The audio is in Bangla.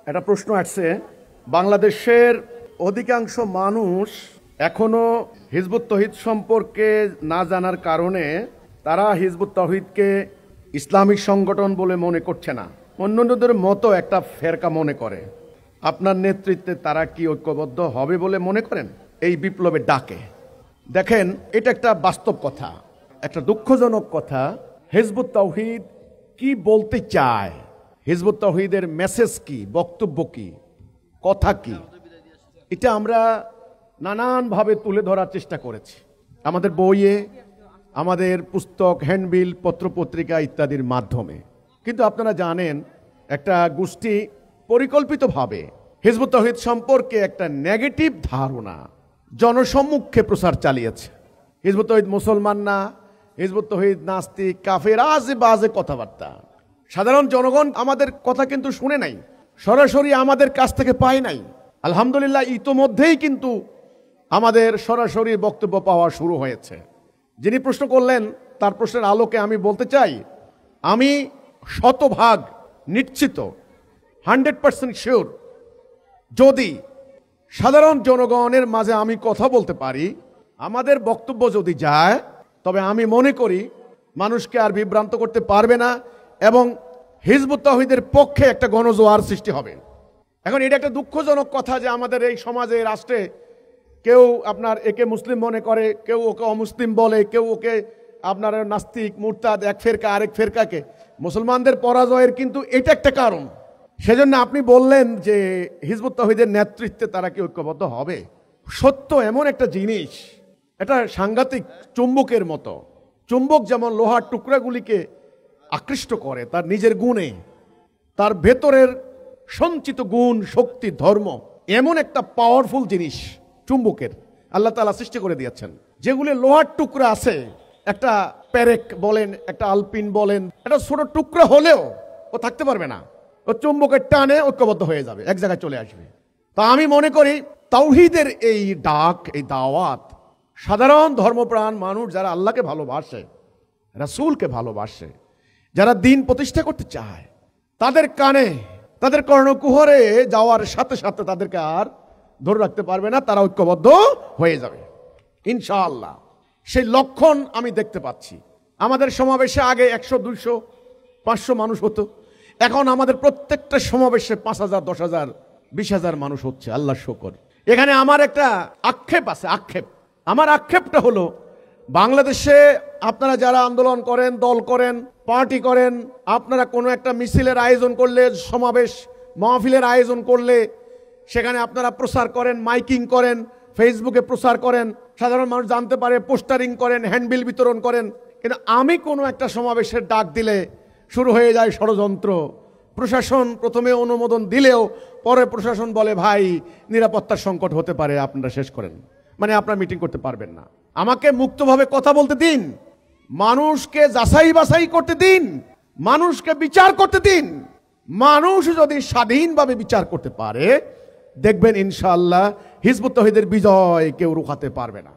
একটা প্রশ্ন আসছে, বাংলাদেশের অধিকাংশ মানুষ এখনো হিজবুত তৌহিদ সম্পর্কে না জানার কারণে তারা হিজবুত তৌহিদকে ইসলামিক সংগঠন বলে মনে করছে না, অন্যদের মতো একটা ফেরকা মনে করে। আপনার নেতৃত্বে তারা কি ঐক্যবদ্ধ হবে বলে মনে করেন এই বিপ্লবের ডাকে? দেখেন, এটা একটা বাস্তব কথা, একটা দুঃখজনক কথা। হিজবুত তৌহিদ কি বলতে চায়, হিজবুত তৌহিদের মেসেজ কি, বক্তব্য কি, কথা কি, এটা আমরা নানানভাবে তুলে ধরার চেষ্টা করেছি আমাদের বইয়ে, আমাদের পুস্তক, হ্যান্ডবিল, পত্রপত্রিকা ইত্যাদির মাধ্যমে। কিন্তু আপনারা জানেন, একটা গোষ্ঠী পরিকল্পিতভাবে হিজবুত তৌহিদ সম্পর্কে একটা নেগেটিভ ধারণা জনসম্মুখে প্রচার চালিয়েছে। হিজবুত তৌহিদ মুসলমান না, হিজবুত তৌহিদ নাস্তিক, কাফের, আজে বাজে কথাবার্তা। সাধারণ জনগণ আমাদের কথা কিন্তু শুনে নাই, সরাসরি আমাদের কাছ থেকে পায় নাই। আলহামদুলিল্লাহ, ইতোমধ্যেই কিন্তু আমাদের সরাসরি বক্তব্য পাওয়া শুরু হয়েছে। যিনি প্রশ্ন করলেন তার প্রশ্নের আলোকে আমি বলতে চাই, আমি শতভাগ নিশ্চিত, 100% শিওর, যদি সাধারণ জনগণের মাঝে আমি কথা বলতে পারি, আমাদের বক্তব্য যদি যায়, তবে আমি মনে করি মানুষকে আর বিভ্রান্ত করতে পারবে না এবং হিজবুত তৌহিদের পক্ষে একটা গণজোয়ার সৃষ্টি হবে। এখন এটা একটা দুঃখজনক কথা যে আমাদের এই সমাজে, রাষ্ট্রে কেউ আপনার একে মুসলিম মনে করে, কেউ ওকে অমুসলিম বলে, কেউ ওকে আপনার নাস্তিক, মুরতাদ, এক ফেরকা আরেক ফেরকাকে। মুসলমানদের পরাজয়ের কিন্তু এটা একটা কারণ। সেজন্য আপনি বললেন যে হিজবুত তৌহিদের নেতৃত্বে তারা কি ঐক্যবদ্ধ হবে। সত্য এমন একটা জিনিস, এটা সাংঘাতিক চুম্বকের মতো। চুম্বক যেমন লোহার টুকরাগুলিকে আকৃষ্ট করে তার নিজের গুণে, তার ভেতরের সঞ্চিত গুণ, শক্তি, ধর্ম, এমন একটা পাওয়ারফুল জিনিস চুম্বকের আল্লাহ তাআলা সৃষ্টি করে দিয়েছেন। যেগুলি লোহার টুকরা আছে, একটা প্যারেক বলেন, একটা আলপিন বলেন, একটা ছোট টুকরা হলেও ও থাকতে পারবে না, ও চুম্বকের টানে ঐক্যবদ্ধ হয়ে যাবে, এক জায়গায় চলে আসবে। তা আমি মনে করি তাওহীদের এই ডাক, এই দাওয়াত সাধারণ ধর্মপ্রাণ মানুষ যারা আল্লাহকে ভালোবাসে, রাসূলকে ভালোবাসে, যারা দ্বীন প্রতিষ্ঠা করতে চায়, তাদের কানে, তাদের কর্ণকুহরে যাওয়ার সাথে সাথে তাদেরকে আর ধরে রাখতে পারবে না, তারা ঐক্যবদ্ধ হয়ে যাবে ইনশাআল্লাহ। সেই লক্ষণ আমি দেখতে পাচ্ছি। আমাদের সমাবেশে আগে 100, 200, 500 মানুষ হতো, এখন আমাদের প্রত্যেকটা সমাবেশে 5000, 10,000, 20,000 মানুষ হচ্ছে, আল্লাহ শুকর। এখানে আমার একটা আক্ষেপ আছে, আমার আক্ষেপটা হলো, বাংলাদেশে আপনারা যারা আন্দোলন করেন, দল করেন, পার্টি করেন, আপনারা কোনো একটা মিছিলের আয়োজন করলে, সমাবেশ মাহফিলের আয়োজন করলে, সেখানে আপনারা প্রচার করেন, মাইকিং করেন, ফেসবুকে প্রচার করেন, সাধারণ মানুষ জানতে পারে, পোস্টারিং করেন, হ্যান্ডবিল বিতরণ করেন। কিন্তু আমি কোনো একটা সমাবেশের ডাক দিলে শুরু হয়ে যায় ষড়যন্ত্র। প্রশাসন প্রথমে অনুমোদন দিলেও পরে প্রশাসন বলে, ভাই নিরাপত্তার সংকট হতে পারে, আপনারা শেষ করেন, মানে আপনারা মিটিং করতে পারবেন না। আমাকে মুক্তভাবে কথা বলতে দিন, মানুষকে যাচাই বাছাই করতে দিন, মানুষকে বিচার করতে দিন। মানুষ যদি স্বাধীনভাবে বিচার করতে পারে, দেখবেন ইনশাআল্লাহ হিজবুত তৌহিদের বিজয় কেউ রুখাতে পারবে না।